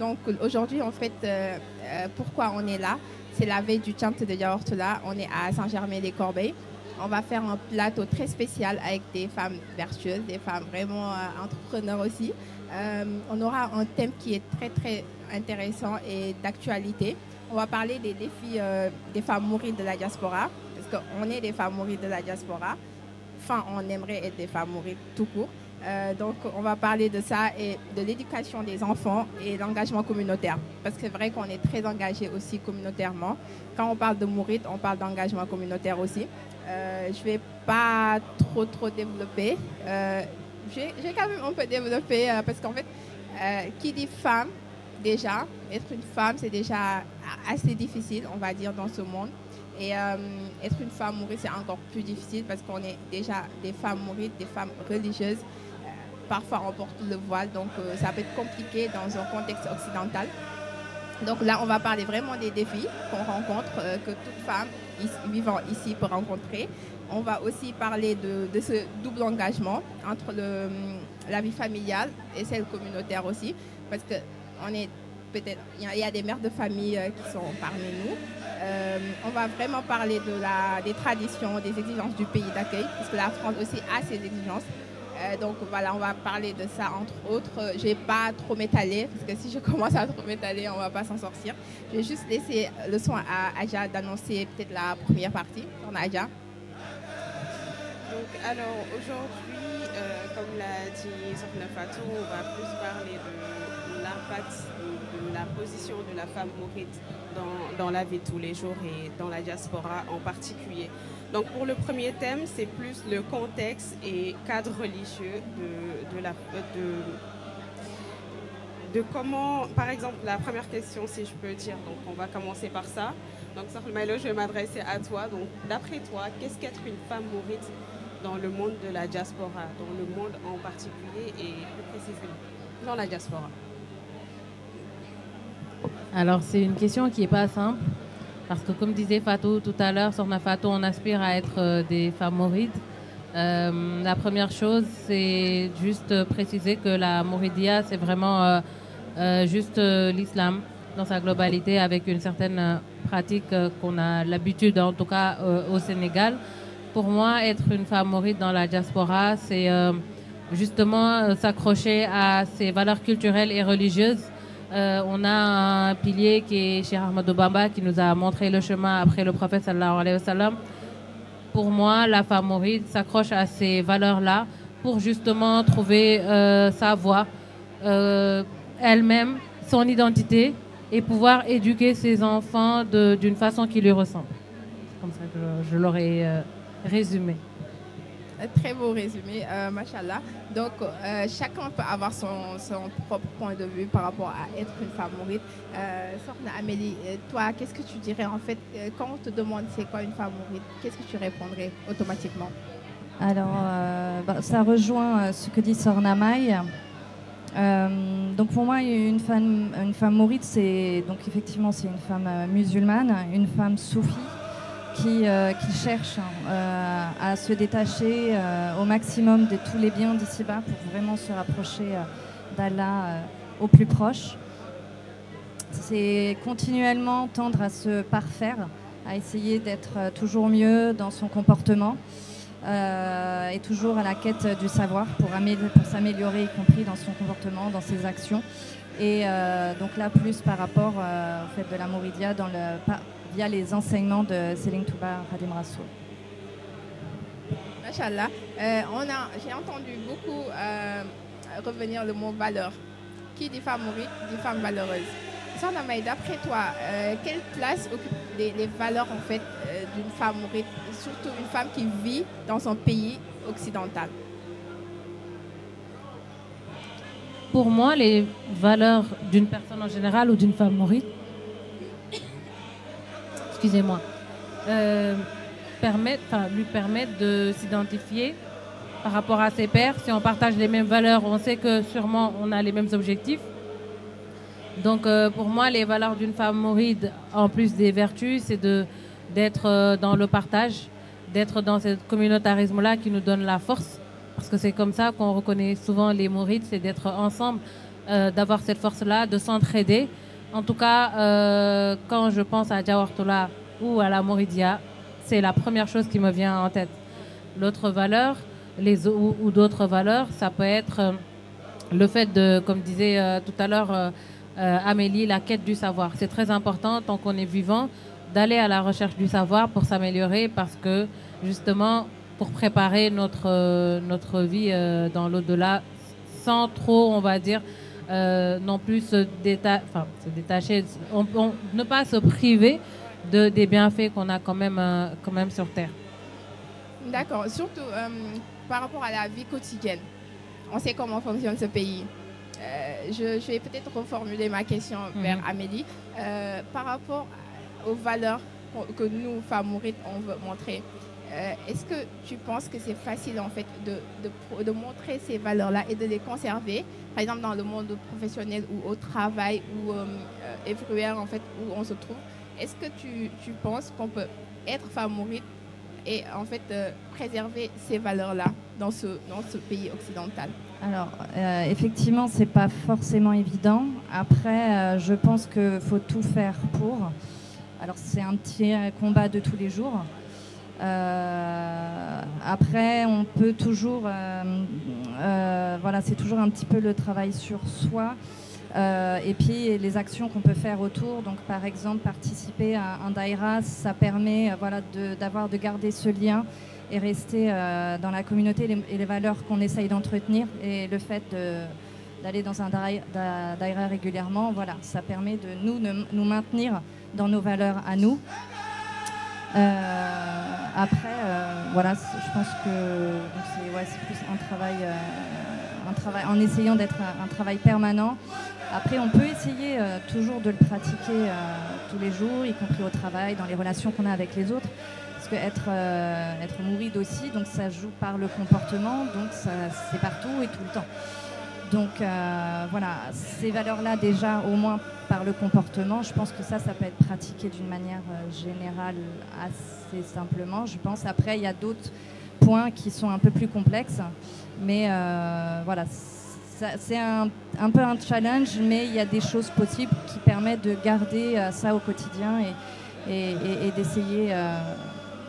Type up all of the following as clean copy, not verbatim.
Donc aujourd'hui, en fait, pourquoi on est là? C'est la veille du Chant de Yaourtula. On est à Saint-Germain-les-Corbeilles. On va faire un plateau très spécial avec des femmes vertueuses, des femmes vraiment entrepreneurs aussi. On aura un thème qui est très très intéressant et d'actualité. On va parler des défis des femmes mourides de la diaspora, parce qu'on est des femmes mourides de la diaspora. Enfin, on aimerait être des femmes mourides tout court. Donc, on va parler de ça et de l'éducation des enfants et l'engagement communautaire. Parce que c'est vrai qu'on est très engagé aussi communautairement. Quand on parle de Mouride, on parle d'engagement communautaire aussi. Je ne vais pas trop développer. J'ai quand même un peu développé parce qu'en fait, qui dit femme, déjà, être une femme, c'est déjà assez difficile, on va dire, dans ce monde. Et être une femme mouride, c'est encore plus difficile parce qu'on est déjà des femmes mourides, des femmes religieuses. Parfois, on porte le voile, donc ça peut être compliqué dans un contexte occidental. Donc là, on va parler vraiment des défis qu'on rencontre, que toute femme vivant ici peut rencontrer. On va aussi parler de ce double engagement entre la vie familiale et celle communautaire aussi, parce que on est peut-être, il y a des mères de famille qui sont parmi nous. On va vraiment parler des traditions, des exigences du pays d'accueil, parce que la France aussi a ses exigences. Donc voilà, on va parler de ça entre autres. Je ne vais pas trop m'étaler, parce que si je commence à trop m'étaler, on ne va pas s'en sortir. Je vais juste laisser le soin à Aja d'annoncer peut-être la première partie. On a Aja. Donc, alors aujourd'hui, comme l'a dit Sofna Fatou, on va plus parler de l'impact de la position de la femme mouride dans la vie de tous les jours et dans la diaspora en particulier. Donc pour le premier thème, c'est plus le contexte et cadre religieux de comment, par exemple, la première question, si je peux dire, donc on va commencer par ça. Donc Maïlo, je vais m'adresser à toi. Donc d'après toi, qu'est-ce qu'être une femme mouride dans le monde de la diaspora, dans le monde en particulier et plus précisément dans la diaspora? Alors c'est une question qui n'est pas simple. Parce que comme disait Fatou tout à l'heure, Sorna Fatou, on aspire à être des femmes mourides. La première chose, c'est juste préciser que la mouridia, c'est vraiment juste l'islam dans sa globalité, avec une certaine pratique qu'on a l'habitude, en tout cas au Sénégal. Pour moi, être une femme mouride dans la diaspora, c'est justement s'accrocher à ses valeurs culturelles et religieuses. On a un pilier qui est Cheikh Ahmadou Bamba qui nous a montré le chemin après le prophète sallallahu alayhi wa sallam. Pour moi, la femme mouride s'accroche à ces valeurs-là pour justement trouver sa voie, elle-même, son identité et pouvoir éduquer ses enfants d'une façon qui lui ressemble. C'est comme ça que je l'aurais résumé. Très beau résumé, machallah. Donc, chacun peut avoir son propre point de vue par rapport à être une femme mouride. Sorna Amélie, toi, qu'est-ce que tu dirais en fait quand on te demande c'est quoi une femme mouride, qu'est-ce que tu répondrais automatiquement? Alors, ça rejoint ce que dit Sorna Maï. Donc pour moi, une femme mouride, c'est donc effectivement c'est une femme musulmane, une femme soufie qui cherche à se détacher au maximum de tous les biens d'ici-bas pour vraiment se rapprocher d'Allah au plus proche. C'est continuellement tendre à se parfaire, à essayer d'être toujours mieux dans son comportement et toujours à la quête du savoir pour s'améliorer, y compris dans son comportement, dans ses actions. Et donc là, plus par rapport au fait de la Mouridia via les enseignements de Serigne Touba Khadim Rassoul. Machallah. J'ai entendu beaucoup revenir le mot valeur. Qui dit femme mouride dit femme valeureuse. Sorna Maï, d'après toi, quelle place occupent les valeurs en fait d'une femme mouride, surtout une femme qui vit dans un pays occidental? Pour moi, les valeurs d'une personne en général ou d'une femme mouride, excusez-moi, lui permettent de s'identifier par rapport à ses pairs. Si on partage les mêmes valeurs, on sait que sûrement on a les mêmes objectifs. Donc pour moi, les valeurs d'une femme mouride, en plus des vertus, c'est d'être dans le partage, d'être dans ce communautarisme-là qui nous donne la force. Parce que c'est comme ça qu'on reconnaît souvent les mourides, c'est d'être ensemble. d'avoir cette force-là, de s'entraider. En tout cas, quand je pense à Diawartola ou à la Moridia, c'est la première chose qui me vient en tête. L'autre valeur, ou d'autres valeurs, ça peut être le fait de, comme disait tout à l'heure Amélie, la quête du savoir. C'est très important, tant qu'on est vivant, d'aller à la recherche du savoir pour s'améliorer, parce que justement, pour préparer notre vie dans l'au-delà, sans trop, on va dire, non plus se détacher, ne pas se priver des bienfaits qu'on a quand même sur Terre. D'accord, surtout par rapport à la vie quotidienne. On sait comment fonctionne ce pays. Je vais peut-être reformuler ma question vers Amélie. Par rapport aux valeurs que nous, femmes mourides, on veut montrer, est-ce que tu penses que c'est facile en fait de montrer ces valeurs-là et de les conserver, par exemple dans le monde professionnel ou au travail ou everywhere en fait où on se trouve? Est-ce que tu penses qu'on peut être femme mouride et en fait préserver ces valeurs-là dans ce pays occidental? Alors, effectivement, c'est pas forcément évident. Après, je pense qu'il faut tout faire pour. Alors, c'est un petit combat de tous les jours. Après, on peut toujours... voilà, c'est toujours un petit peu le travail sur soi. Et puis, les actions qu'on peut faire autour. Donc, par exemple, participer à un daïra, ça permet voilà, de garder ce lien et rester dans la communauté et les valeurs qu'on essaye d'entretenir. Et le fait d'aller dans un daïra régulièrement, voilà, ça permet de nous maintenir dans nos valeurs à nous. Après, voilà, je pense que c'est plus un travail en essayant d'être un travail permanent. Après, on peut essayer toujours de le pratiquer tous les jours, y compris au travail, dans les relations qu'on a avec les autres. Parce que être mouride aussi, donc ça joue par le comportement, donc c'est partout et tout le temps. Donc voilà, ces valeurs-là déjà, au moins par le comportement, je pense que ça peut être pratiqué d'une manière générale assez simplement, je pense. Après, il y a d'autres points qui sont un peu plus complexes, mais voilà, c'est un peu un challenge, mais il y a des choses possibles qui permettent de garder ça au quotidien et d'essayer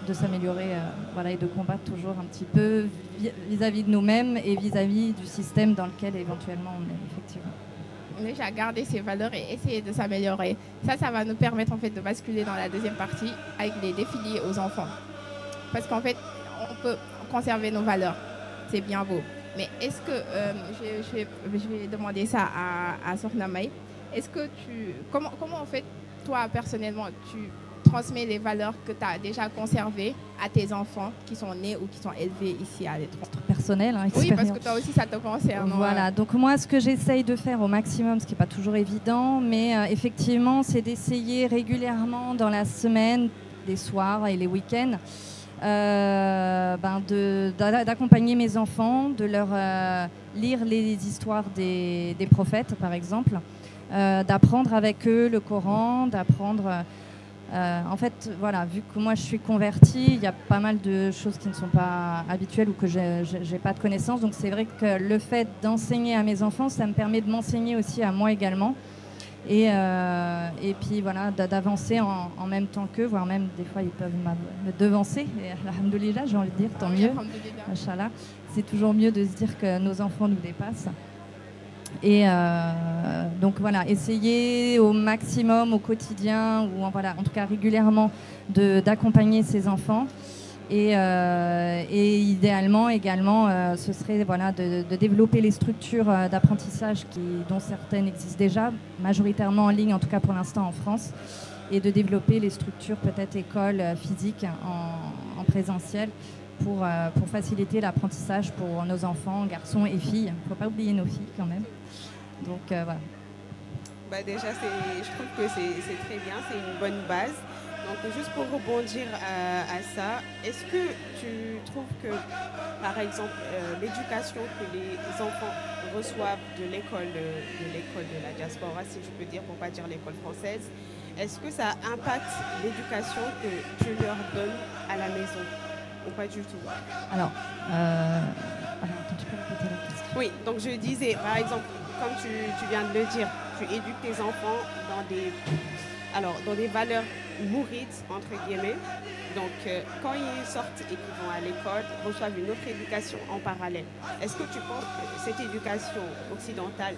de s'améliorer voilà, et de combattre toujours un petit peu vis-à-vis de nous-mêmes et vis-à-vis du système dans lequel éventuellement on est, effectivement. Déjà garder ces valeurs et essayer de s'améliorer. Ça va nous permettre en fait de basculer dans la deuxième partie avec les défis liés aux enfants. Parce qu'en fait, on peut conserver nos valeurs, c'est bien beau. Mais est-ce que, je vais demander ça à Sorna May, est-ce que comment en fait, toi personnellement, tu transmets les valeurs que tu as déjà conservées à tes enfants qui sont nés ou qui sont élevés ici à l'étranger? Personnel, hein, oui, parce que toi aussi, ça te concerne. Voilà, donc moi, ce que j'essaye de faire au maximum, ce qui n'est pas toujours évident, mais effectivement, c'est d'essayer régulièrement dans la semaine, les soirs et les week-ends, d'accompagner mes enfants, de leur lire les histoires des prophètes, par exemple, d'apprendre avec eux le Coran, d'apprendre... en fait, voilà, vu que moi je suis convertie, il y a pas mal de choses qui ne sont pas habituelles ou que j'ai pas de connaissances. Donc c'est vrai que le fait d'enseigner à mes enfants, ça me permet de m'enseigner aussi à moi également. Et puis voilà, d'avancer en même temps qu'eux, voire même des fois ils peuvent me devancer. Et alhamdoulilah, j'ai envie de dire, tant mieux. Machallah. C'est toujours mieux de se dire que nos enfants nous dépassent. Et donc voilà, essayer au maximum, au quotidien, ou voilà, en tout cas régulièrement, d'accompagner ses enfants. Et idéalement également, ce serait voilà, de développer les structures d'apprentissage dont certaines existent déjà, majoritairement en ligne, en tout cas pour l'instant en France, et de développer les structures peut-être écoles physiques en présentiel pour faciliter l'apprentissage pour nos enfants, garçons et filles. Il ne faut pas oublier nos filles quand même. Donc voilà. Bah déjà, je trouve que c'est très bien, c'est une bonne base. Donc juste pour rebondir à ça, est-ce que tu trouves que, par exemple, l'éducation que les enfants reçoivent de l'école de la diaspora, si je peux dire, pour ne pas dire l'école française, est-ce que ça impacte l'éducation que tu leur donnes à la maison ou pas du tout? Alors, tu peux répéter la question? Oui, donc je disais, par exemple, comme tu viens de le dire, tu éduques tes enfants dans des valeurs mourides, entre guillemets. Donc, quand ils sortent et qu'ils vont à l'école, ils reçoivent une autre éducation en parallèle. Est-ce que tu penses que cette éducation occidentale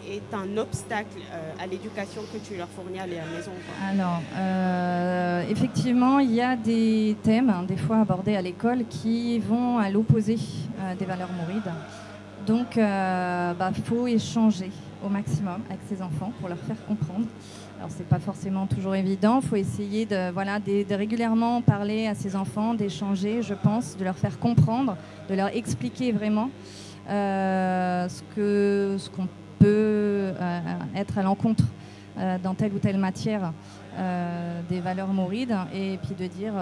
est un obstacle à l'éducation que tu leur fournis à la maison? Alors, effectivement, il y a des thèmes, des fois abordés à l'école, qui vont à l'opposé des valeurs mourides. Donc, faut échanger au maximum avec ses enfants pour leur faire comprendre. Alors, c'est pas forcément toujours évident. Il faut essayer de régulièrement parler à ses enfants, d'échanger, je pense, de leur faire comprendre, de leur expliquer vraiment ce qu'on peut être à l'encontre dans telle ou telle matière des valeurs mourides, et puis de dire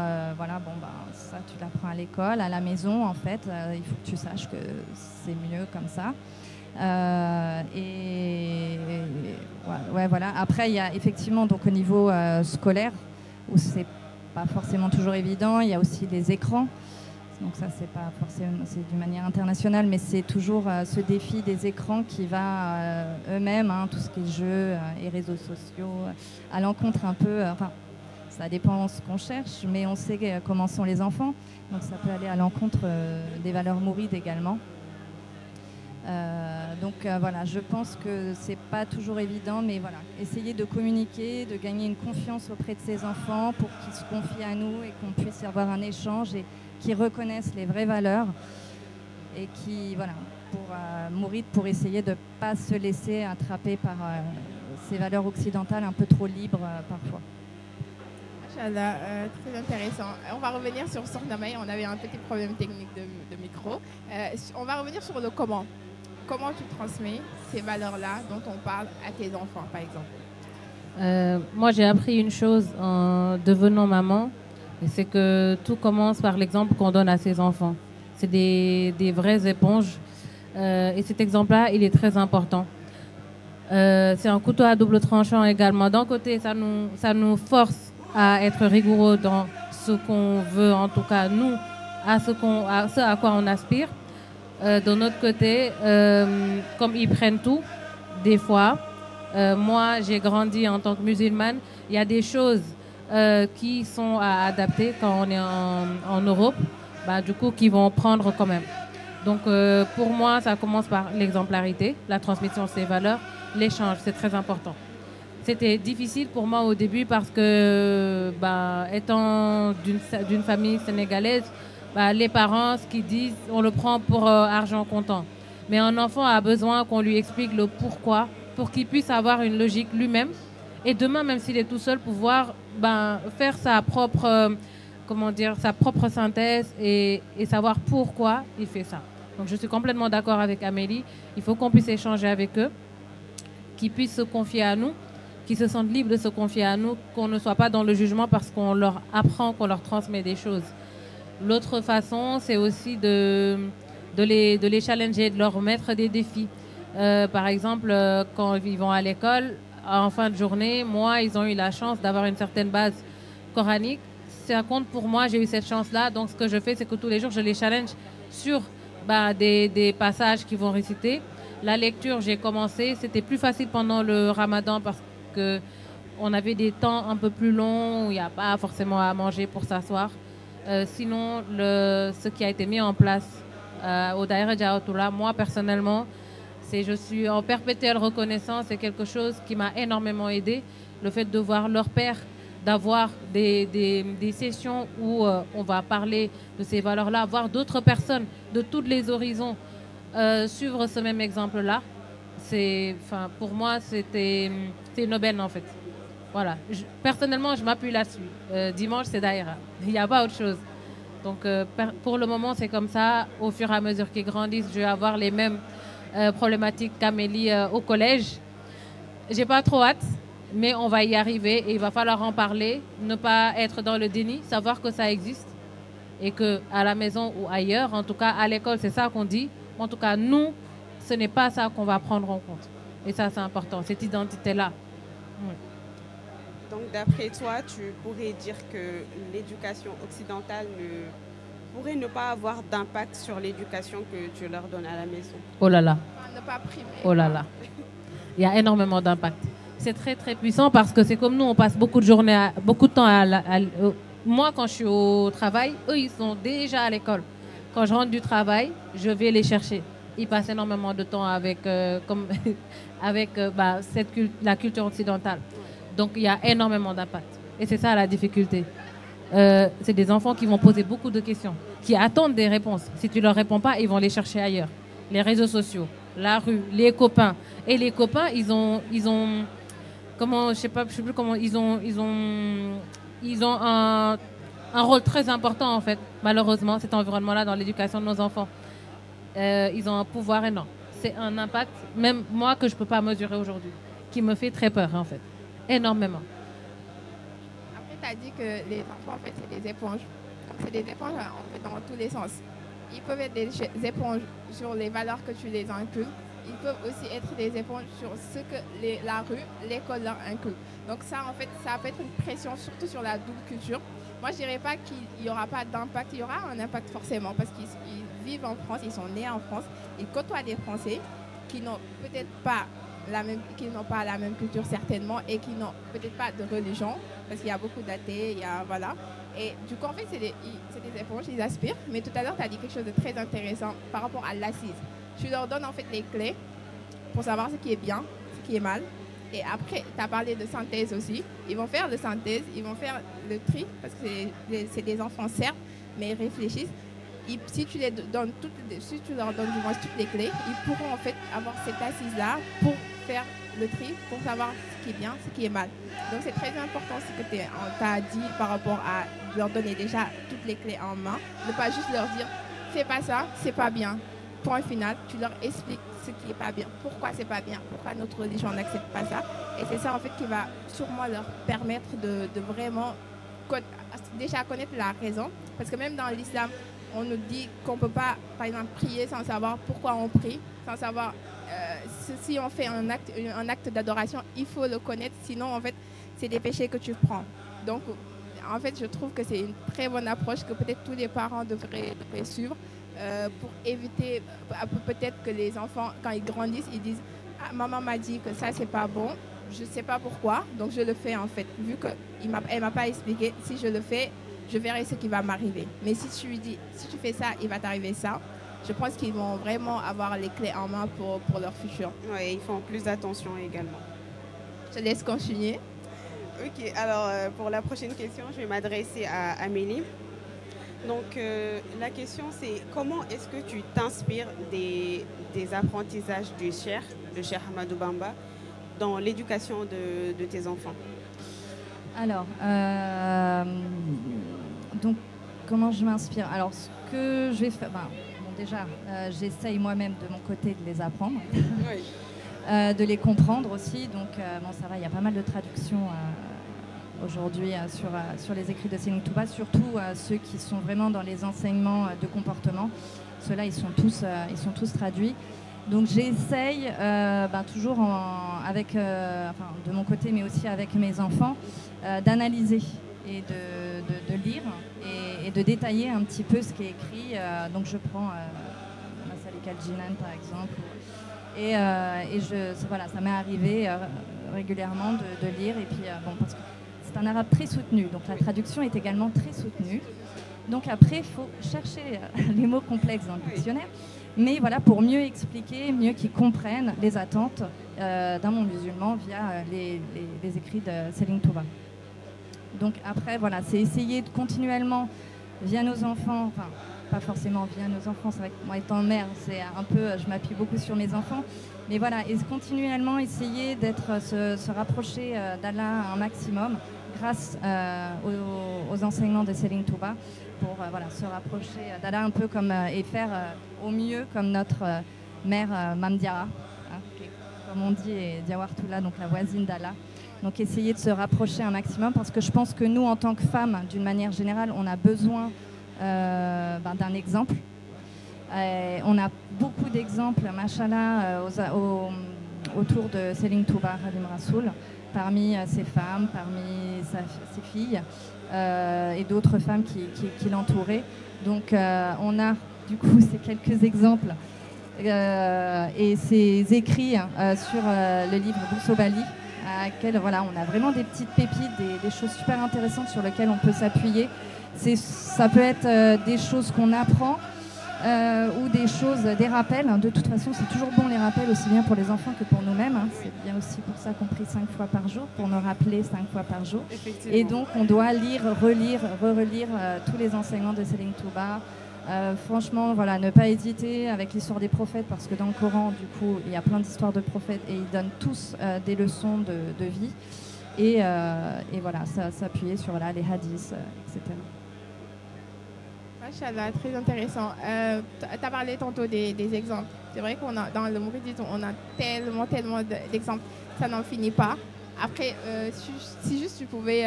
ça tu l'apprends à l'école, à la maison en fait, il faut que tu saches que c'est mieux comme ça. Voilà. Après, il y a effectivement donc au niveau scolaire où c'est pas forcément toujours évident. Il y a aussi les écrans. Donc ça, c'est pas forcément, c'est d'une manière internationale, mais c'est toujours ce défi des écrans qui va eux-mêmes, tout ce qui est jeux et réseaux sociaux, à l'encontre un peu. Ça dépend ce qu'on cherche, mais on sait comment sont les enfants. Donc ça peut aller à l'encontre des valeurs mourides également. Je pense que c'est pas toujours évident, mais voilà, essayer de communiquer, de gagner une confiance auprès de ses enfants pour qu'ils se confient à nous et qu'on puisse avoir un échange et qu'ils reconnaissent les vraies valeurs et qui, pour essayer de ne pas se laisser attraper par ces valeurs occidentales un peu trop libres parfois. Machallah, très intéressant. On va revenir sur Sokhna May. On avait un petit problème technique de micro. On va revenir sur le comment. Comment tu transmets ces valeurs-là dont on parle à tes enfants, par exemple? Moi, j'ai appris une chose en devenant maman, et c'est que tout commence par l'exemple qu'on donne à ses enfants. C'est des vraies éponges. Et cet exemple-là, il est très important. C'est un couteau à double tranchant également. D'un côté, ça nous force à être rigoureux dans ce qu'on veut, en tout cas nous, à ce à quoi on aspire. De notre côté, comme ils prennent tout, des fois, moi j'ai grandi en tant que musulmane, il y a des choses qui sont à adapter quand on est en Europe, du coup qui vont prendre quand même. Donc pour moi, ça commence par l'exemplarité, la transmission de ces valeurs, l'échange, c'est très important. C'était difficile pour moi au début parce que, étant d'une famille sénégalaise, les parents, ce qu'ils disent, on le prend pour argent comptant. Mais un enfant a besoin qu'on lui explique le pourquoi, pour qu'il puisse avoir une logique lui-même. Et demain, même s'il est tout seul, pouvoir faire sa propre synthèse et savoir pourquoi il fait ça. Donc je suis complètement d'accord avec Amélie. Il faut qu'on puisse échanger avec eux, qu'ils puissent se confier à nous, qu'ils se sentent libres de se confier à nous, qu'on ne soit pas dans le jugement parce qu'on leur apprend, qu'on leur transmet des choses. L'autre façon, c'est aussi de les challenger, de leur mettre des défis. Par exemple, quand ils vont à l'école, en fin de journée, moi, ils ont eu la chance d'avoir une certaine base coranique. Ça compte pour moi, j'ai eu cette chance-là. Donc, ce que je fais, c'est que tous les jours, je les challenge sur des passages qu'ils vont réciter. La lecture, j'ai commencé. C'était plus facile pendant le ramadan parce qu'on avait des temps un peu plus longs où il n'y a pas forcément à manger pour s'asseoir. Sinon, ce qui a été mis en place au Daïra Djaoutoula, moi personnellement, je suis en perpétuelle reconnaissance. C'est quelque chose qui m'a énormément aidé. Le fait de voir leur père, d'avoir des sessions où on va parler de ces valeurs-là, voir d'autres personnes de tous les horizons suivre ce même exemple-là. Pour moi, c'est une aubaine en fait. Voilà. Personnellement, je m'appuie là-dessus. Dimanche, c'est Daïra. Il n'y a pas autre chose. Donc, pour le moment, c'est comme ça. Au fur et à mesure qu'ils grandissent, je vais avoir les mêmes problématiques qu'Amélie au collège. J'ai pas trop hâte, mais on va y arriver et il va falloir en parler, ne pas être dans le déni, savoir que ça existe et qu'à la maison ou ailleurs, en tout cas à l'école, c'est ça qu'on dit. En tout cas, nous, ce n'est pas ça qu'on va prendre en compte. Et ça, c'est important, cette identité-là. Oui. Donc, d'après toi, tu pourrais dire que l'éducation occidentale pourrait ne pas avoir d'impact sur l'éducation que tu leur donnes à la maison? Oh là là. ne pas primer. Oh là là. Il y a énormément d'impact. C'est très très puissant parce que c'est comme nous, on passe beaucoup de journées, beaucoup de temps moi quand je suis au travail, eux ils sont déjà à l'école. Quand je rentre du travail, je vais les chercher. Ils passent énormément de temps avec, la culture occidentale. Donc il y a énormément d'impact. Et c'est ça la difficulté. C'est des enfants qui vont poser beaucoup de questions, qui attendent des réponses. Si tu ne leur réponds pas, ils vont les chercher ailleurs. Les réseaux sociaux, la rue, les copains. Et les copains, ils ont comment, je sais plus comment, ils ont un rôle très important en fait, malheureusement, cet environnement-là dans l'éducation de nos enfants. Ils ont un pouvoir énorme. C'est un impact, même moi, que je ne peux pas mesurer aujourd'hui, qui me fait très peur en fait, énormément. Après, tu as dit que les enfants, en fait, c'est des éponges. C'est des éponges en fait, dans tous les sens. Ils peuvent être des éponges sur les valeurs que tu les inculques. Ils peuvent aussi être des éponges sur ce que la rue, l'école leur inculque. Donc ça, en fait, ça peut être une pression, surtout sur la double culture. Moi, je ne dirais pas qu'il n'y aura pas d'impact. Il y aura un impact forcément parce qu'ils vivent en France, ils sont nés en France. Ils côtoient des Français qui n'ont peut-être pas qui n'ont pas la même culture certainement et qui n'ont peut-être pas de religion parce qu'il y a beaucoup d'athées, voilà. Et du coup, en fait, c'est des éponges, ils aspirent. Mais tout à l'heure, tu as dit quelque chose de très intéressant par rapport à l'assise. Tu leur donnes en fait les clés pour savoir ce qui est bien, ce qui est mal. Et après, tu as parlé de synthèse aussi. Ils vont faire de synthèse, ils vont faire le tri parce que c'est des enfants certes, mais ils réfléchissent. Si tu leur donnes du moins toutes les clés, ils pourront en fait avoir cette assise-là pour faire le tri, pour savoir ce qui est bien, ce qui est mal. Donc c'est très important ce que tu as dit par rapport à leur donner déjà toutes les clés en main. Ne pas juste leur dire, fais pas ça, c'est pas bien. Point final, tu leur expliques ce qui n'est pas bien, pourquoi c'est pas bien, pourquoi notre religion n'accepte pas ça. Et c'est ça en fait qui va sûrement leur permettre de vraiment déjà connaître la raison. Parce que même dans l'islam, on nous dit qu'on ne peut pas, par exemple, prier sans savoir pourquoi on prie, sans savoir si on fait un acte d'adoration, il faut le connaître, sinon en fait c'est des péchés que tu prends. Donc en fait je trouve que c'est une très bonne approche que peut-être tous les parents devraient suivre pour éviter peut-être que les enfants, quand ils grandissent, ils disent « Ah, maman m'a dit que ça c'est pas bon, je ne sais pas pourquoi, donc je le fais en fait. Vu qu'elle ne m'a pas expliqué, si je le fais, je verrai ce qui va m'arriver. Mais si tu lui dis, si tu fais ça, il va t'arriver ça. » Je pense qu'ils vont vraiment avoir les clés en main pour leur futur. Oui, ils font plus attention également. Je te laisse continuer. Ok, alors pour la prochaine question, je vais m'adresser à Amélie. Donc la question c'est comment est-ce que tu t'inspires des apprentissages du Cheikh Ahmadou Bamba dans l'éducation de tes enfants? Alors, donc comment je m'inspire? Alors ce que je vais faire, déjà j'essaye moi-même de mon côté de les apprendre, oui. De les comprendre aussi. Donc ça va, il y a pas mal de traductions aujourd'hui sur les écrits de Céline Touba, surtout ceux qui sont vraiment dans les enseignements de comportement. Ceux-là, ils sont tous traduits. Donc j'essaye toujours de mon côté, mais aussi avec mes enfants, d'analyser et de lire et de détailler un petit peu ce qui est écrit. Donc je prends Masalik al-Jinan par exemple, et ça m'est arrivé régulièrement de lire. Et puis parce que c'est un arabe très soutenu, donc la traduction est également très soutenue. Donc après, il faut chercher les mots complexes dans le dictionnaire, mais voilà, pour mieux expliquer, mieux qu'ils comprennent les attentes d'un monde musulman via les écrits de Céline Touba. Donc après, voilà, c'est essayer de continuellement, via nos enfants, enfin, pas forcément via nos enfants, c'est vrai que moi étant mère, c'est un peu, je m'appuie beaucoup sur mes enfants, mais voilà, et continuellement essayer se rapprocher d'Allah un maximum grâce aux enseignements de Céline Touba pour se rapprocher d'Allah un peu comme et faire au mieux comme notre mère Mame Diarra, comme on dit, et Diawartoula, donc la voisine d'Allah. Donc essayer de se rapprocher un maximum parce que je pense que nous, en tant que femmes, d'une manière générale, on a besoin d'un exemple. On a beaucoup d'exemples, machallah, autour de Céline Touba, Khadim Rassoul, parmi ses femmes, parmi ses filles et d'autres femmes qui l'entouraient. Donc on a du coup ces quelques exemples et ses écrits sur le livre Boussobali, à laquelle voilà, on a vraiment des petites pépites, des choses super intéressantes sur lesquelles on peut s'appuyer. Ça peut être des choses qu'on apprend ou des choses, des rappels. De toute façon, c'est toujours bon les rappels, aussi bien pour les enfants que pour nous-mêmes. C'est bien aussi pour ça qu'on prie 5 fois par jour, pour nous rappeler 5 fois par jour. Et donc, on doit lire, relire, re-relire tous les enseignements de Selim Touba. Franchement, voilà, ne pas hésiter avec l'histoire des prophètes, parce que dans le Coran, du coup, il y a plein d'histoires de prophètes et ils donnent tous des leçons de vie. Et voilà, s'appuyer sur les hadiths, etc. Machallah, très intéressant. Tu as parlé tantôt des exemples. C'est vrai qu'on a dans le mouridisme, on a tellement d'exemples, ça n'en finit pas. Après, si juste tu pouvais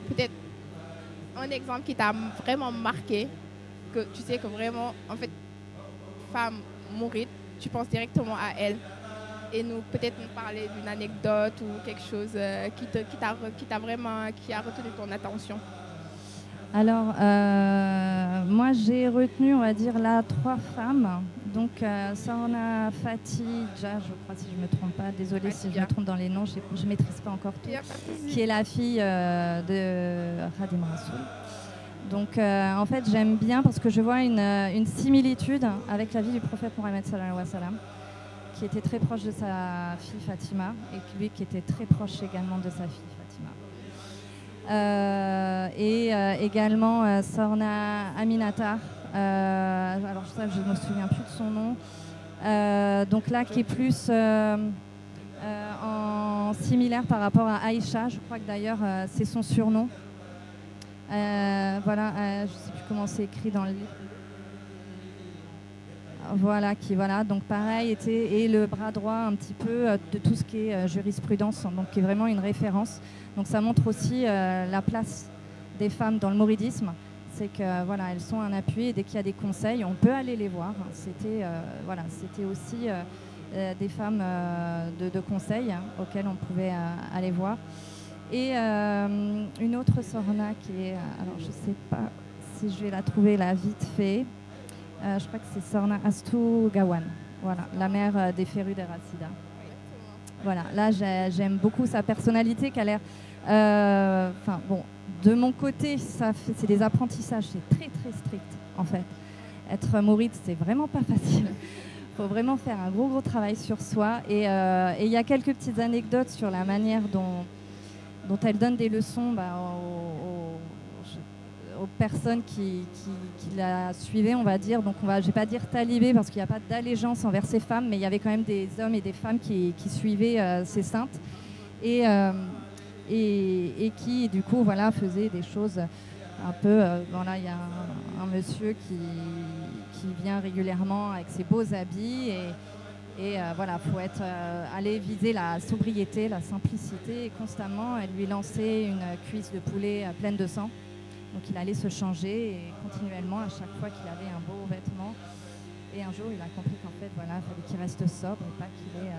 peut-être un exemple qui t'a vraiment marqué, que tu sais que vraiment, en fait, femme mouride, tu penses directement à elle, et peut-être nous parler d'une anecdote ou quelque chose qui a retenu ton attention. Alors, moi j'ai retenu, on va dire, là 3 femmes. Donc, Sorna Fatidja, je crois, si je ne me trompe pas, désolée si je me trompe dans les noms, je ne maîtrise pas encore tout, qui est la fille de Khadim Rassoul. Donc, en fait, j'aime bien parce que je vois une similitude avec la vie du prophète Mohammed sallallahu alayhi wa sallam, qui était très proche de sa fille Fatima, et lui qui était très proche également de sa fille Fatima. Et également Sorna Aminata, alors ça je ne me souviens plus de son nom, donc là qui est plus en similaire par rapport à Aïcha, je crois que d'ailleurs c'est son surnom. Voilà, je ne sais plus comment c'est écrit dans le livre. Voilà, donc pareil, et le bras droit un petit peu de tout ce qui est jurisprudence, donc qui est vraiment une référence. Donc ça montre aussi la place des femmes dans le mouridisme, c'est que voilà, elles sont un appui et dès qu'il y a des conseils, on peut aller les voir. C'était aussi des femmes de conseil auxquelles on pouvait aller voir. Et une autre sorna qui est, alors je ne sais pas si je vais la trouver là vite fait. Je crois que c'est Sorna Astou Gawan, voilà, la mère des Férus des Rassida. Voilà, là j'aime beaucoup sa personnalité qui a l'air. De mon côté, c'est des apprentissages, c'est très très strict en fait. Être mouride, c'est vraiment pas facile. Il faut vraiment faire un gros travail sur soi. Et il y a quelques petites anecdotes sur la manière dont elle donne des leçons aux personnes qui la suivaient, on va dire. Donc je ne vais pas dire talibé parce qu'il n'y a pas d'allégeance envers ces femmes, mais il y avait quand même des hommes et des femmes qui suivaient ces saintes et qui du coup voilà, faisaient des choses un peu... voilà, il y a un monsieur qui vient régulièrement avec ses beaux habits et voilà, il faut aller viser la sobriété, la simplicité, et constamment elle lui lançait une cuisse de poulet pleine de sang. Donc il allait se changer et continuellement à chaque fois qu'il avait un beau vêtement. Et un jour il a compris qu'en fait voilà, il fallait qu'il reste sobre et pas qu'il ait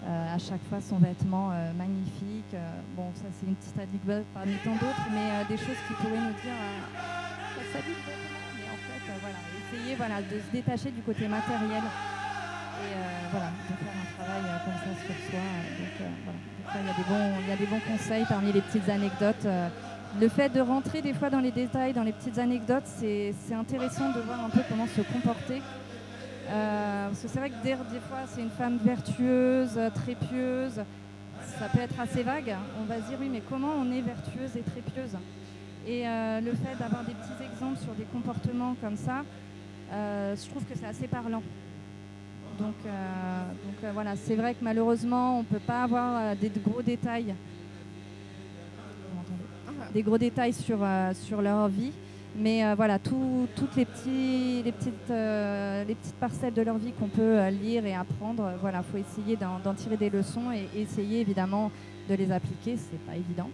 à chaque fois son vêtement magnifique. Bon, ça c'est une petite anecdote parmi tant d'autres, mais des choses qui pourraient nous dire ça dit le vêtement, mais en fait voilà, essayer voilà, de se détacher du côté matériel et voilà, de faire un travail comme ça sur soi. Donc voilà, il y a des bons conseils parmi les petites anecdotes. Le fait de rentrer des fois dans les détails, dans les petites anecdotes, c'est intéressant de voir un peu comment se comporter. Parce que c'est vrai que des fois, c'est une femme vertueuse, très pieuse. Ça peut être assez vague. On va se dire, oui, mais comment on est vertueuse et très pieuse? Et le fait d'avoir des petits exemples sur des comportements comme ça, je trouve que c'est assez parlant. Donc voilà, c'est vrai que malheureusement, on ne peut pas avoir des gros détails. Des gros détails sur leur vie, mais voilà, toutes les petites parcelles de leur vie qu'on peut lire et apprendre, voilà, faut essayer d'en tirer des leçons et essayer évidemment de les appliquer, c'est pas évident.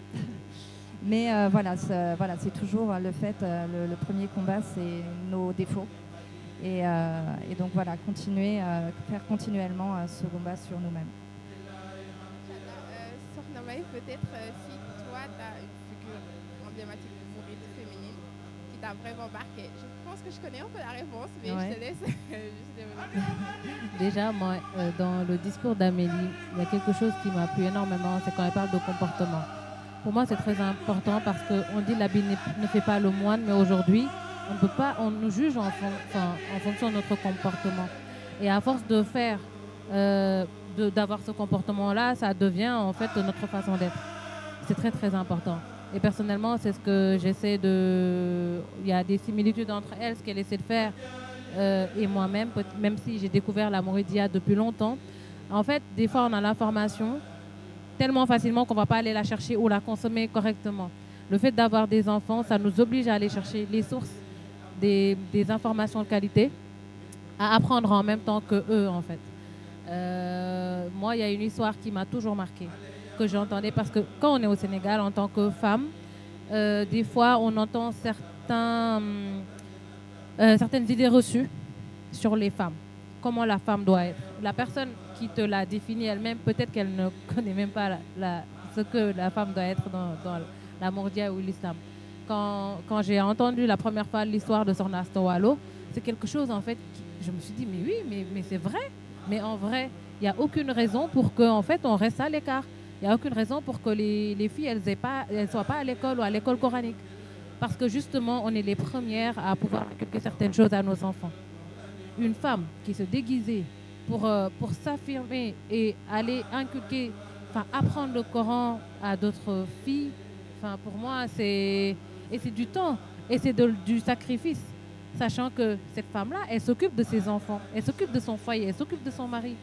Mais voilà, c'est toujours le fait, le premier combat, c'est nos défauts. Et donc voilà, faire continuellement ce combat sur nous-mêmes. Sorna May, peut-être si toi, tu as une figure emblématique de mouride féminine qui t'a vraiment marqué? Je pense que je connais un peu la réponse, mais Ouais. je te laisse juste développer. Déjà, moi, dans le discours d'Amélie, il y a quelque chose qui m'a plu énormément, c'est quand elle parle de comportement. Pour moi, c'est très important parce qu'on dit l'habit ne fait pas le moine, mais aujourd'hui, on peut pas, on nous juge en fonction de notre comportement. Et à force de faire, d'avoir ce comportement-là, ça devient en fait notre façon d'être. C'est très très important. Et personnellement, c'est ce que j'essaie de... Il y a des similitudes entre elle, ce qu'elle essaie de faire, et moi-même, même si j'ai découvert la Mouridia depuis longtemps. En fait, des fois, on a l'information tellement facilement qu'on ne va pas aller la chercher ou la consommer correctement. Le fait d'avoir des enfants, ça nous oblige à aller chercher les sources des informations de qualité, à apprendre en même temps que eux, en fait. Moi, il y a une histoire qui m'a toujours marquée, que j'entendais, parce que quand on est au Sénégal, en tant que femme, des fois, on entend certaines idées reçues sur les femmes, comment la femme doit être. La personne qui te l'a définit elle-même, peut-être qu'elle ne connaît même pas ce que la femme doit être dans la Mouridia ou l'islam. Quand j'ai entendu la première fois l'histoire de Sokhna Asta Walo, c'est quelque chose en fait, je me suis dit mais oui, mais c'est vrai. Mais en vrai, il n'y a aucune raison pour qu'en fait on reste à l'écart. Il n'y a aucune raison pour que les filles elles soient pas à l'école ou à l'école coranique. Parce que justement, on est les premières à pouvoir inculquer certaines choses à nos enfants. Une femme qui se déguisait pour s'affirmer et aller inculquer, apprendre le Coran à d'autres filles, pour moi, c'est du temps et c'est du sacrifice. Sachant que cette femme-là, elle s'occupe de ses enfants, elle s'occupe de son foyer, elle s'occupe de son mari.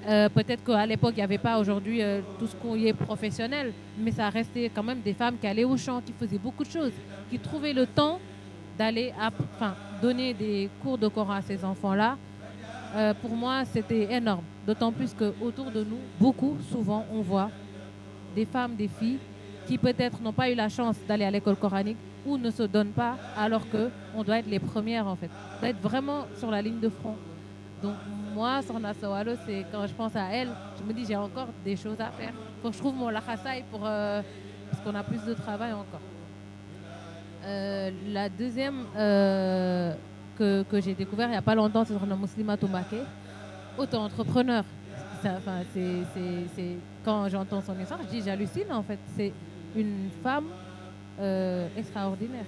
Peut-être qu'à l'époque, il n'y avait pas aujourd'hui tout ce qu'on y est professionnel, mais ça restait quand même des femmes qui allaient au champ, qui faisaient beaucoup de choses, qui trouvaient le temps d'aller donner des cours de Coran à ces enfants-là. Pour moi, c'était énorme. D'autant plus qu'autour de nous, souvent, on voit des femmes, des filles qui peut-être n'ont pas eu la chance d'aller à l'école coranique ou ne se donnent pas, alors qu'on doit être les premières en fait. On doit être vraiment sur la ligne de front. Donc moi, Sokhna Asta Walo, c'est quand je pense à elle, je me dis j'ai encore des choses à faire. Il faut que je trouve mon lakhassaï parce qu'on a plus de travail encore. La deuxième que j'ai découvert il n'y a pas longtemps, c'est Sokhna Muslimatou Mbacké, auto-entrepreneur. Quand j'entends son histoire, je dis j'hallucine en fait. C'est une femme extraordinaire.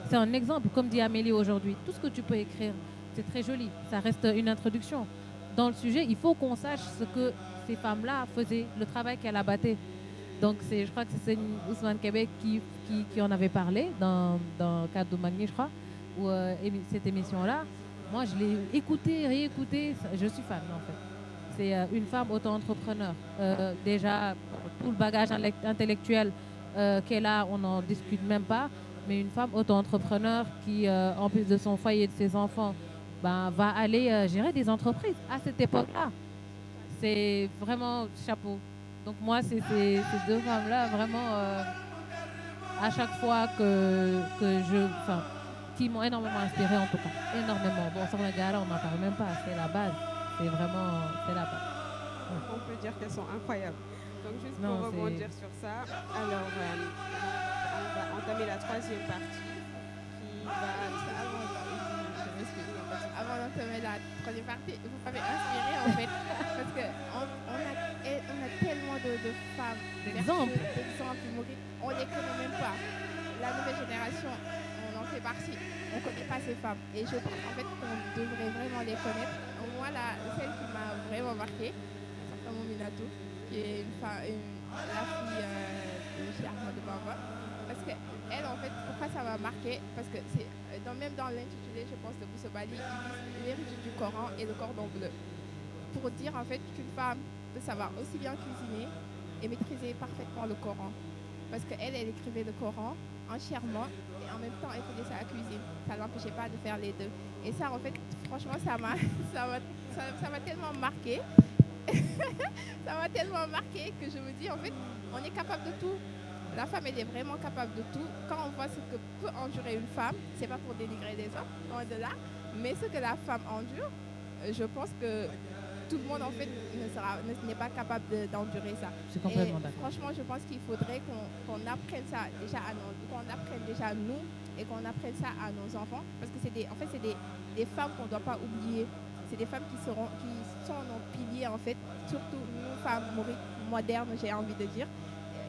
C'est un exemple, comme dit Amélie aujourd'hui. Tout ce que tu peux écrire, c'est très joli. Ça reste une introduction. Dans le sujet, il faut qu'on sache ce que ces femmes-là faisaient, le travail qu'elles abattaient. Donc je crois que c'est Ousmane Kébé qui en avait parlé dans Kaddu Magni, je crois, ou cette émission-là. Moi, je l'ai écoutée, réécoutée. Je suis fan en fait. C'est une femme auto-entrepreneur. Déjà, tout le bagage intellectuel qu'elle a, on n'en discute même pas. Mais une femme auto-entrepreneur qui, en plus de son foyer et de ses enfants, va aller gérer des entreprises à cette époque-là. C'est vraiment chapeau. Donc moi, c'est ces deux femmes-là, vraiment, à chaque fois qui m'ont énormément inspirée en tout cas. Énormément. Bon, Sokhna Diarra, on n'en parle même pas. C'est la base. C'est la base. Ouais. On peut dire qu'elles sont incroyables. Donc juste pour rebondir sur ça, alors on va entamer la troisième partie qui va... Avant d'entamer la troisième partie, vous m'avez inspiré en fait, parce qu'on a tellement de femmes, d'exemples, on les connaît même pas. La nouvelle génération, on en fait partie, on ne connaît pas ces femmes. Et je pense en fait qu'on devrait vraiment les connaître. Moi, celle qui m'a vraiment marquée, c'est certainement Minatou, qui est la fille de Cheikh Ahmadou Bamba. Parce qu'elle, en fait, pourquoi ça m'a marqué? Parce que même dans l'intitulé, je pense, de Boussobali, il dit l'héritage du Coran et le cordon bleu. Pour dire, en fait, qu'une femme peut savoir aussi bien cuisiner et maîtriser parfaitement le Coran. Parce qu'elle écrivait le Coran entièrement et en même temps, elle faisait sa cuisine. Ça ne l'empêchait pas de faire les deux. Et ça, en fait, franchement, ça m'a tellement marqué. Ça m'a tellement marqué que je me dis, en fait, on est capable de tout. La femme, elle est vraiment capable de tout. Quand on voit ce que peut endurer une femme, c'est pas pour dénigrer les hommes, loin de là, mais ce que la femme endure, je pense que tout le monde en fait n'est pas capable d'endurer ça. Je suis complètement d'accord. Franchement, je pense qu'il faudrait qu'on apprenne ça déjà qu'on apprenne déjà nous et qu'on apprenne ça à nos enfants, parce que c'est des femmes qu'on ne doit pas oublier. C'est des femmes qui sont nos piliers en fait, surtout nous femmes modernes, j'ai envie de dire.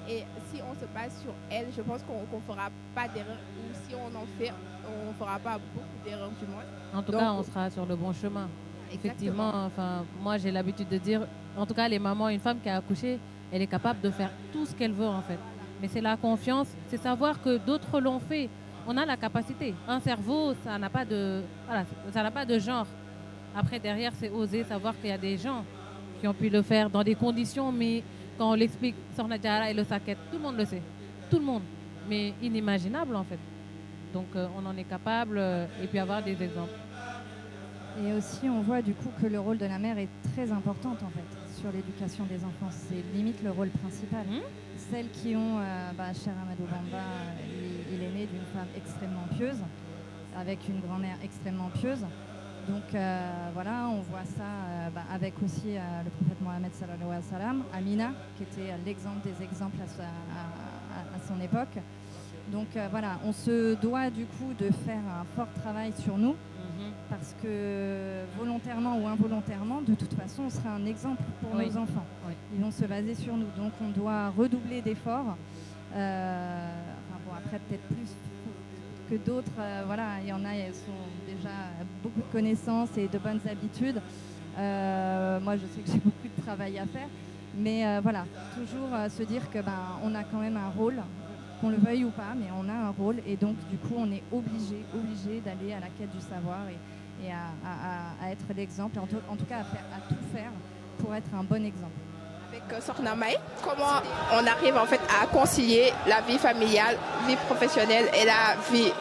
Et si on se base sur elles, je pense qu'on ne fera pas d'erreur, ou si on en fait, on ne fera pas beaucoup d'erreurs du moins. En tout cas, on sera sur le bon chemin. Effectivement, enfin, moi j'ai l'habitude de dire, en tout cas les mamans, une femme qui a accouché, elle est capable de faire tout ce qu'elle veut en fait. Mais c'est la confiance, c'est savoir que d'autres l'ont fait. On a la capacité. Un cerveau, ça n'a pas de genre. Après, derrière, c'est oser savoir qu'il y a des gens qui ont pu le faire dans des conditions, mais quand on l'explique, Sokhna Diarra et le Saket, tout le monde le sait. Tout le monde. Mais inimaginable en fait. Donc on en est capable et puis avoir des exemples. Et aussi, on voit du coup que le rôle de la mère est très important en fait sur l'éducation des enfants. C'est limite le rôle principal. Celles qui ont, Cher Amadou Bamba, il est né d'une femme extrêmement pieuse, avec une grand-mère extrêmement pieuse. Donc voilà, on voit ça avec aussi le prophète Mohammed sallallahu alayhi wa sallam, Amina, qui était l'exemple des exemples à son époque. Donc voilà, on se doit du coup de faire un fort travail sur nous, parce que volontairement ou involontairement, de toute façon, on sera un exemple pour nos enfants. Oui. Ils vont se baser sur nous. Donc on doit redoubler d'efforts. Après, peut-être plus que d'autres, voilà, il y en a, elles ont déjà beaucoup de connaissances et de bonnes habitudes. Moi, je sais que j'ai beaucoup de travail à faire. Mais voilà, toujours se dire que on a quand même un rôle, qu'on le veuille ou pas, mais on a un rôle. Et donc, du coup, on est obligé d'aller à la quête du savoir et à être l'exemple, en tout cas à tout faire pour être un bon exemple. Avec Sokhna May, comment on arrive en fait à concilier la vie familiale, vie professionnelle et la vie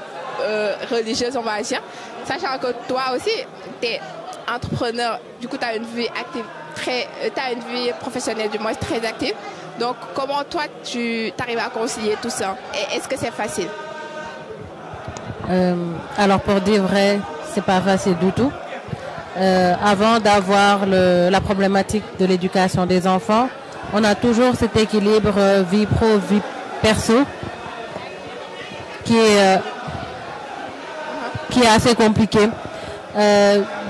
religieuse, on va dire, sachant que toi aussi, tu es entrepreneur, du coup tu as une vie active, tu as une vie professionnelle du moins très active. Donc comment toi tu arrives à concilier tout ça et est-ce que c'est facile? Alors pour dire vrai, c'est pas facile du tout. Avant d'avoir la problématique de l'éducation des enfants, on a toujours cet équilibre vie pro, vie perso qui est assez compliqué.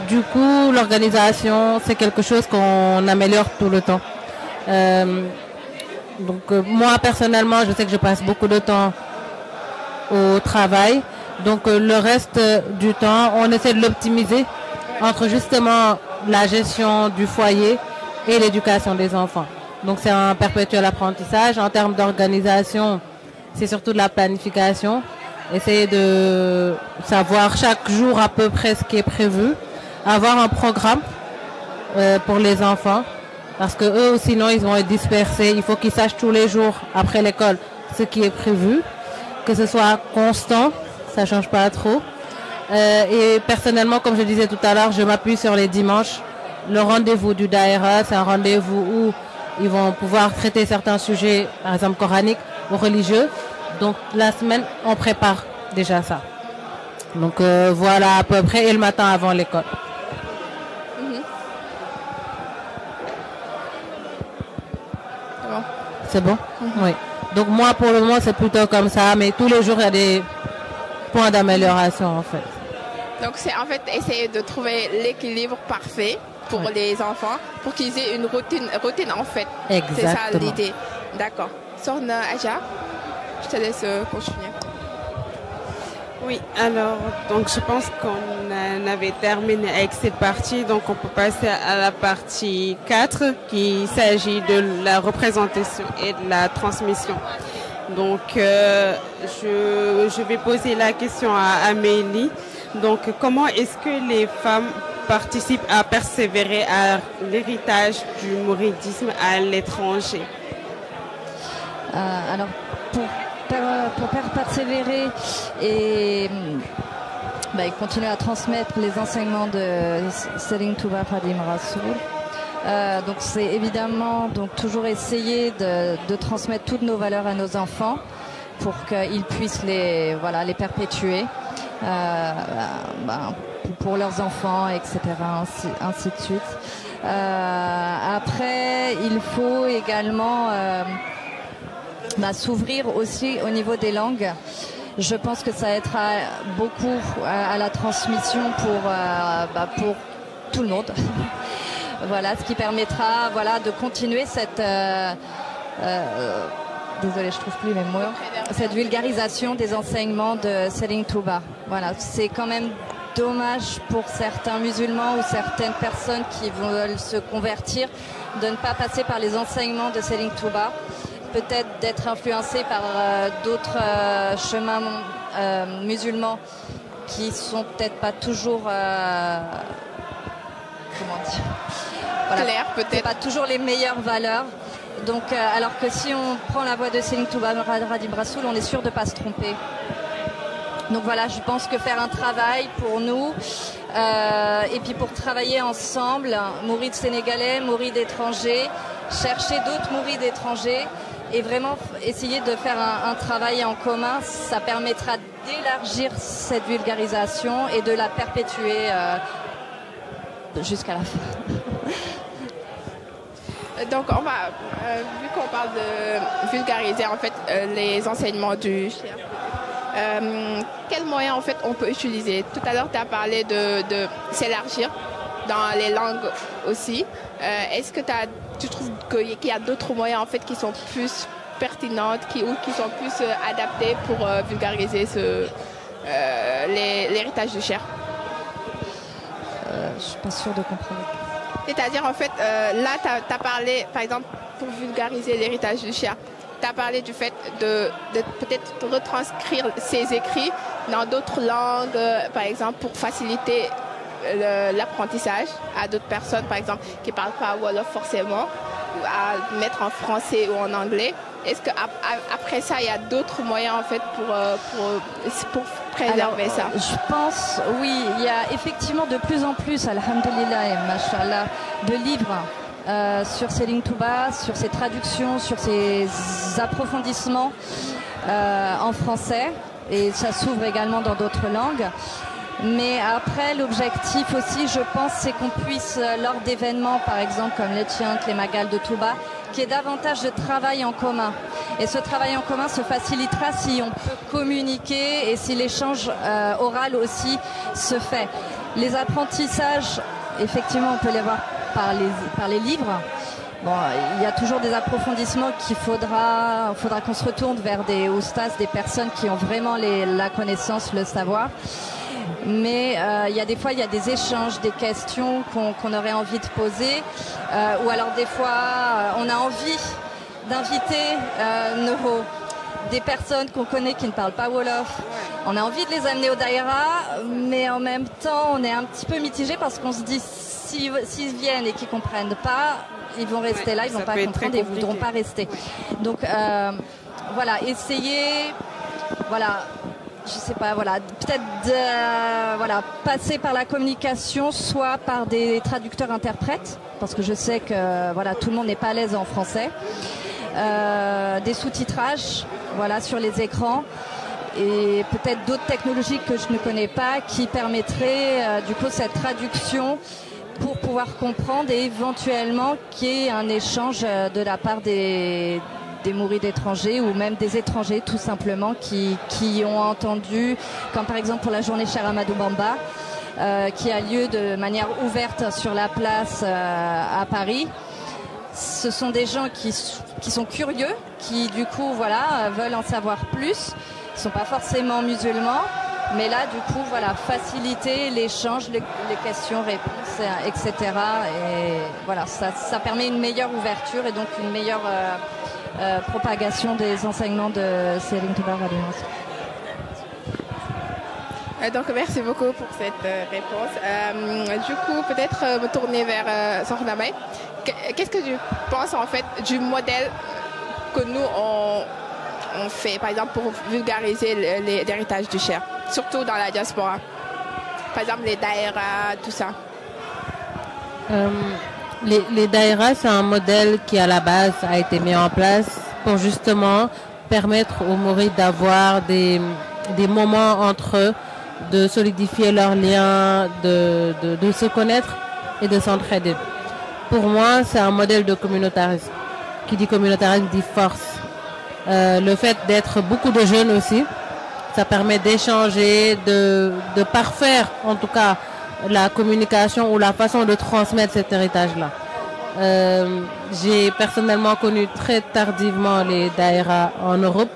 Du coup, l'organisation, c'est quelque chose qu'on améliore tout le temps. Donc moi, personnellement, je sais que je passe beaucoup de temps au travail. Donc le reste du temps, on essaie de l'optimiser entre justement la gestion du foyer et l'éducation des enfants. Donc c'est un perpétuel apprentissage. En termes d'organisation, c'est surtout de la planification. Essayer de savoir chaque jour à peu près ce qui est prévu. Avoir un programme pour les enfants. Parce que eux, sinon, ils vont être dispersés. Il faut qu'ils sachent tous les jours, après l'école, ce qui est prévu. Que ce soit constant, ça ne change pas trop. Et personnellement, comme je disais tout à l'heure, je m'appuie sur les dimanches. Le rendez-vous du Daïra, c'est un rendez-vous où ils vont pouvoir traiter certains sujets, par exemple coraniques ou religieux. Donc la semaine, on prépare déjà ça. Donc voilà à peu près, et le matin avant l'école. C'est bon? Oui. Donc moi, pour le moment, c'est plutôt comme ça, mais tous les jours, il y a des points d'amélioration en fait. Donc c'est en fait essayer de trouver l'équilibre parfait pour les enfants, pour qu'ils aient une routine en fait. Exactement. C'est ça l'idée. D'accord. Sokhna Adja, je te laisse continuer. Oui, alors donc je pense qu'on avait terminé avec cette partie, donc on peut passer à la partie 4 qui s'agit de la représentation et de la transmission. Donc je vais poser la question à Amélie. Donc comment est-ce que les femmes participent à persévérer à l'héritage du mouridisme à l'étranger? Alors pour faire persévérer et continuer à transmettre les enseignements de Serigne Touba Khadim Rassoul. Donc c'est évidemment toujours essayer de transmettre toutes nos valeurs à nos enfants pour qu'ils puissent les perpétuer pour leurs enfants, etc. ainsi de suite. Après, il faut également s'ouvrir aussi au niveau des langues. Je pense que ça aidera beaucoup à la transmission pour tout le monde. Voilà, ce qui permettra de continuer cette désolée, je trouve plus les mots. Cette vulgarisation des enseignements de Selim Touba. Voilà, c'est quand même dommage pour certains musulmans ou certaines personnes qui veulent se convertir de ne pas passer par les enseignements de Selim Touba. Peut-être d'être influencés par d'autres chemins musulmans qui sont peut-être pas toujours clair, peut-être pas toujours les meilleures valeurs. Donc, alors que si on prend la voie de Selim Touba Radim Rassoul, on est sûr de ne pas se tromper. Donc voilà, je pense que faire un travail pour nous, et puis pour travailler ensemble, mourides sénégalais, mourides étrangers, chercher d'autres mourides étrangers, et vraiment essayer de faire un travail en commun, ça permettra d'élargir cette vulgarisation et de la perpétuer jusqu'à la fin. Donc, on va, vu qu'on parle de vulgariser en fait les enseignements du Cheikh, quels moyens en fait on peut utiliser? Tout à l'heure, tu as parlé de s'élargir dans les langues aussi. Est-ce que tu trouves qu'il y a d'autres moyens en fait qui sont plus pertinents ou qui sont plus adaptés pour vulgariser l'héritage du Cheikh? Je suis pas sûre de comprendre. C'est-à-dire, en fait, là, tu as parlé, par exemple, pour vulgariser l'héritage du Cheikh, tu as parlé du fait de peut-être retranscrire ses écrits dans d'autres langues, par exemple, pour faciliter l'apprentissage à d'autres personnes, par exemple, qui ne parlent pas Wolof forcément, ou à mettre en français ou en anglais. Est-ce qu'après ça, il y a d'autres moyens, en fait, pour préserver ça? Je pense, oui, il y a effectivement de plus en plus, alhamdoulilah et mashallah, de livres sur Selim Touba, sur ses traductions, sur ses approfondissements en français, et ça s'ouvre également dans d'autres langues. Mais après, l'objectif aussi, je pense, c'est qu'on puisse, lors d'événements, par exemple, comme les Tiens, les Magal de Touba, qu'il y ait davantage de travail en commun. Et ce travail en commun se facilitera si on peut communiquer et si l'échange oral aussi se fait. Les apprentissages, effectivement, on peut les voir par les livres. Bon, il y a toujours des approfondissements qu'il faudra qu'on se retourne vers des oustas, des personnes qui ont vraiment la connaissance, le savoir. Mais il y a des fois, il y a des échanges, des questions qu'on aurait envie de poser, ou alors des fois, on a envie d'inviter des personnes qu'on connaît qui ne parlent pas Wolof. On a envie de les amener au Daïra, mais en même temps, on est un petit peu mitigé parce qu'on se dit, s'ils viennent et qu'ils ne comprennent pas, ils vont rester là, ils ne vont pas comprendre et ils ne voudront pas rester. Donc, voilà, essayer, voilà. Je sais pas, voilà, peut-être passer par la communication, soit par des traducteurs-interprètes, parce que je sais que tout le monde n'est pas à l'aise en français, des sous-titrages, sur les écrans, et peut-être d'autres technologies que je ne connais pas qui permettraient du coup cette traduction pour pouvoir comprendre et éventuellement qu'il y ait un échange de la part des mourides étrangers ou même des étrangers tout simplement qui ont entendu, comme par exemple pour la journée Cheikh Ahmadou Bamba qui a lieu de manière ouverte sur la place à Paris. Ce sont des gens qui sont curieux, qui du coup veulent en savoir plus. Ils ne sont pas forcément musulmans, mais là du coup faciliter l'échange, les questions-réponses, etc. Et voilà, ça permet une meilleure ouverture et donc une meilleure propagation des enseignements de Selim Touba Radim Rassoul. Donc merci beaucoup pour cette réponse. Du coup, peut-être me tourner vers Sokhna May. Qu'est-ce que tu penses en fait du modèle que nous on fait, par exemple, pour vulgariser l'héritage du Cheikh, surtout dans la diaspora? Par exemple, les daïras, tout ça. Les daïras, c'est un modèle qui, à la base, a été mis en place pour justement permettre aux mourides d'avoir des moments entre eux, de solidifier leurs liens, de se connaître et de s'entraider. pour moi, c'est un modèle de communautarisme. Qui dit communautarisme dit force. Le fait d'être beaucoup de jeunes aussi, ça permet d'échanger, de parfaire en tout cas la communication ou la façon de transmettre cet héritage-là. J'ai personnellement connu très tardivement les daïras en Europe,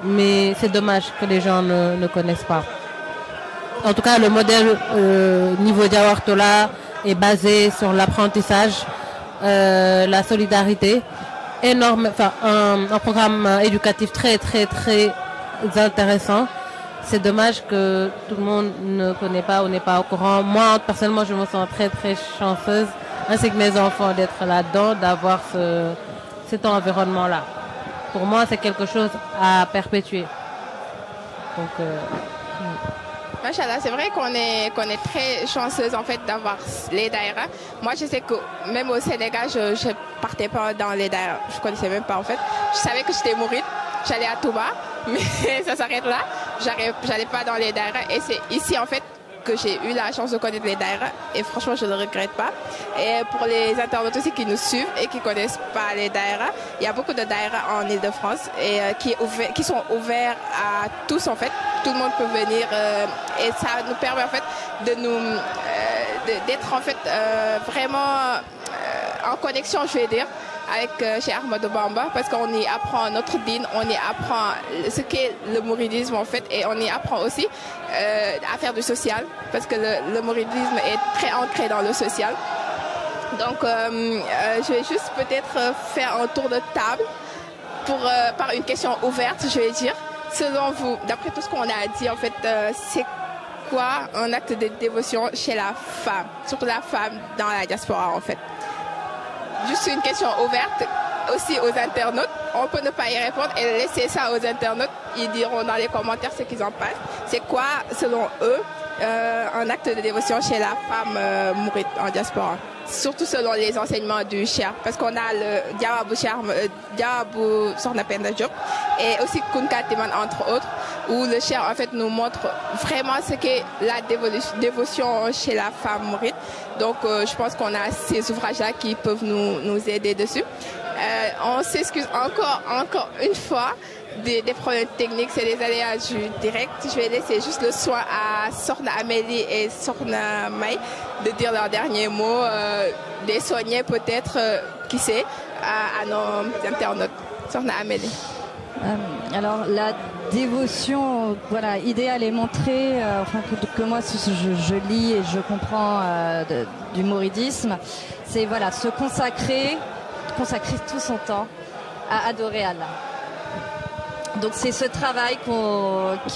mais c'est dommage que les gens ne connaissent pas. En tout cas, le modèle niveau Diawartola est basé sur l'apprentissage, la solidarité, un programme éducatif très intéressant. C'est dommage que tout le monde ne connaît pas ou n'est pas au courant. Moi, personnellement, je me sens très chanceuse, ainsi que mes enfants, d'être là-dedans, d'avoir cet environnement-là. Pour moi, c'est quelque chose à perpétuer. Donc, Machallah, c'est vrai qu'on est très chanceuse en fait d'avoir les daïras. Moi, je sais que même au Sénégal, je partais pas dans les daïras. Je connaissais même pas en fait. Je savais que j'étais mouride. J'allais à Touba, mais ça s'arrête là. J'allais pas dans les daïras. Et c'est ici en fait que j'ai eu la chance de connaître les daïras. Et franchement, je ne le regrette pas. Et pour les internautes aussi qui nous suivent et qui connaissent pas les daïras, il y a beaucoup de daïras en Ile-de-France et qui sont ouverts à tous en fait. Tout le monde peut venir et ça nous permet en fait d'être en fait vraiment en connexion, je vais dire, avec chez Ahmadou Bamba, parce qu'on y apprend notre dîne, on y apprend ce qu'est le mouridisme en fait, et on y apprend aussi à faire du social, parce que le mouridisme est très ancré dans le social. Donc je vais juste peut-être faire un tour de table par une question ouverte, je vais dire. Selon vous, d'après tout ce qu'on a dit, en fait, c'est quoi un acte de dévotion chez la femme, surtout la femme dans la diaspora, en fait? Juste une question ouverte aussi aux internautes. On peut ne pas y répondre et laisser ça aux internautes. Ils diront dans les commentaires ce qu'ils en pensent. C'est quoi, selon eux, un acte de dévotion chez la femme mouride en diaspora? Surtout selon les enseignements du Cheikh, parce qu'on a le Diawabou Sokhna Penda Diop et aussi Kounka Timan entre autres, où le Cheikh en fait nous montre vraiment ce qu'est la dévotion chez la femme mouride. Donc je pense qu'on a ces ouvrages-là qui peuvent nous aider dessus. On s'excuse encore une fois des problèmes techniques, c'est des aléas du direct. Je vais laisser juste le soin à Sokhna Amélie et Sokhna May de dire leurs derniers mots, des soignets peut-être, qui sait, à nos internautes. Sokhna Amélie. Alors la dévotion, voilà, idéale est montrée, enfin que moi je lis et je comprends du mouridisme, c'est voilà se consacrer tout son temps à adorer Allah. Donc c'est ce travail qu'il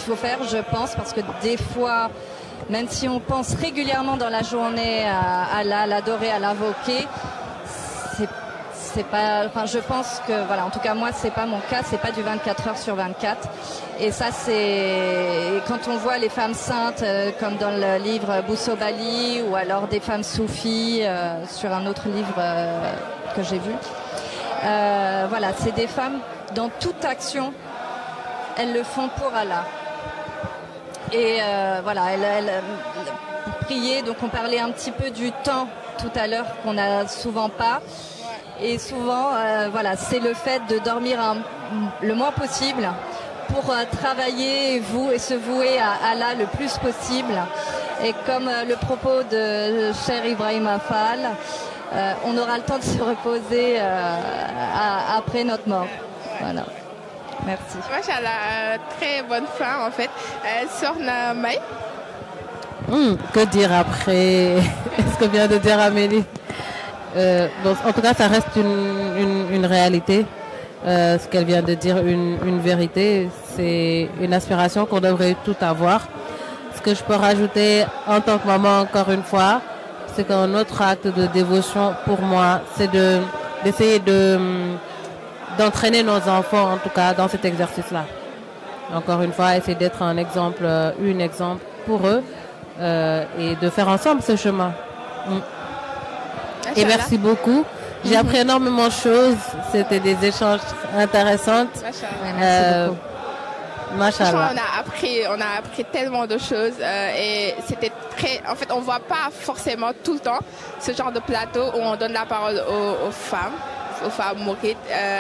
faut faire, je pense, parce que des fois, même si on pense régulièrement dans la journée à Allah, l'adorer, à l'invoquer, c'est pas, enfin je pense que voilà, en tout cas moi c'est pas mon cas, c'est pas du 24 heures sur 24. Et ça c'est quand on voit les femmes saintes comme dans le livre Boussobali ou alors des femmes soufis sur un autre livre que j'ai vu. Voilà, c'est des femmes dans toute action, elles le font pour Allah. Et voilà, elles prier. Donc on parlait un petit peu du temps tout à l'heure qu'on n'a souvent pas. Et souvent, voilà, c'est le fait de dormir le moins possible pour travailler et se vouer à Allah le plus possible. Et comme le propos de Cher Ibrahim Afal, on aura le temps de se reposer après notre mort. Voilà. Merci. Machallah, très bonne fin en fait. Sokhna May. Que dire après ce que vient de dire Amélie? Bon, en tout cas, ça reste une réalité. Ce qu'elle vient de dire, une vérité. C'est une aspiration qu'on devrait tout avoir. Ce que je peux rajouter en tant que maman, encore une fois, c'est qu'un autre acte de dévotion pour moi, c'est d'essayer d'entraîner nos enfants, en tout cas, dans cet exercice-là. Encore une fois, essayer d'être un exemple pour eux et de faire ensemble ce chemin. Et merci beaucoup. J'ai appris énormément de choses. C'était des échanges intéressants. Machallah. On a appris tellement de choses et c'était très. En fait, on voit pas forcément tout le temps ce genre de plateau où on donne la parole aux femmes mourides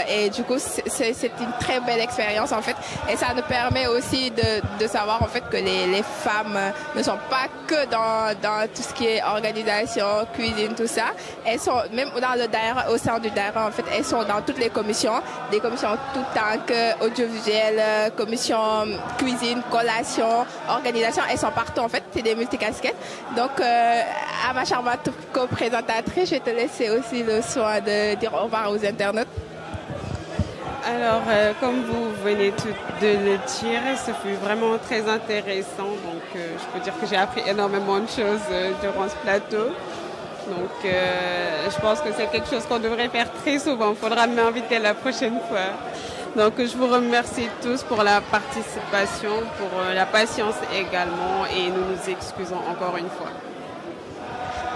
et du coup c'est une très belle expérience en fait et ça nous permet aussi de savoir en fait que les femmes ne sont pas que dans tout ce qui est organisation, cuisine, tout ça. Elles sont même dans le daïra, au sein du daïra en fait, elles sont dans toutes les commissions, des commissions tout tank, audiovisuel, commission cuisine, collation, organisation, elles sont partout en fait, c'est des multicasquettes. Donc à ma charmante co-présentatrice, je vais te laisser aussi le soin de dire au revoir aux internautes. Alors, comme vous venez de le dire, ce fut vraiment très intéressant. Donc, je peux dire que j'ai appris énormément de choses durant ce plateau. Donc, je pense que c'est quelque chose qu'on devrait faire très souvent. Il faudra m'inviter la prochaine fois. Donc, je vous remercie tous pour la participation, pour la patience également. Et nous nous excusons encore une fois.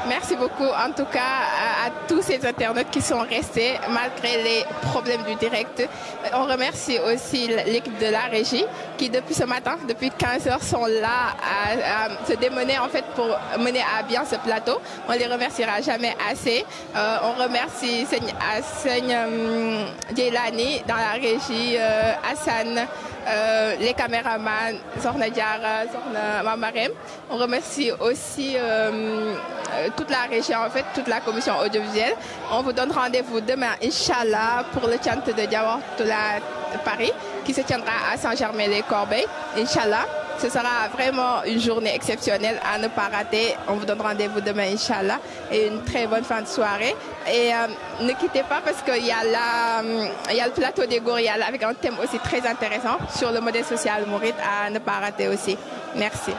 Merci beaucoup en tout cas à tous ces internautes qui sont restés malgré les problèmes du direct. On remercie aussi l'équipe de la régie qui depuis ce matin, depuis 15 heures sont là à se démener en fait pour mener à bien ce plateau. On les remerciera jamais assez. On remercie Seigne Djelani dans la régie, Hassan, les caméramans, Sorna Diara, Sorna Mamarem. On remercie aussi toute la région, en fait, toute la commission audiovisuelle. On vous donne rendez-vous demain, Inch'Allah, pour le chant de Diawartoula Paris, qui se tiendra à Saint-Germain-les-Corbeilles. Inch'Allah, ce sera vraiment une journée exceptionnelle à ne pas rater. On vous donne rendez-vous demain, Inch'Allah, et une très bonne fin de soirée. Et ne quittez pas parce qu'il y a le plateau des Goriales avec un thème aussi très intéressant sur le modèle social mouride à ne pas rater aussi. Merci.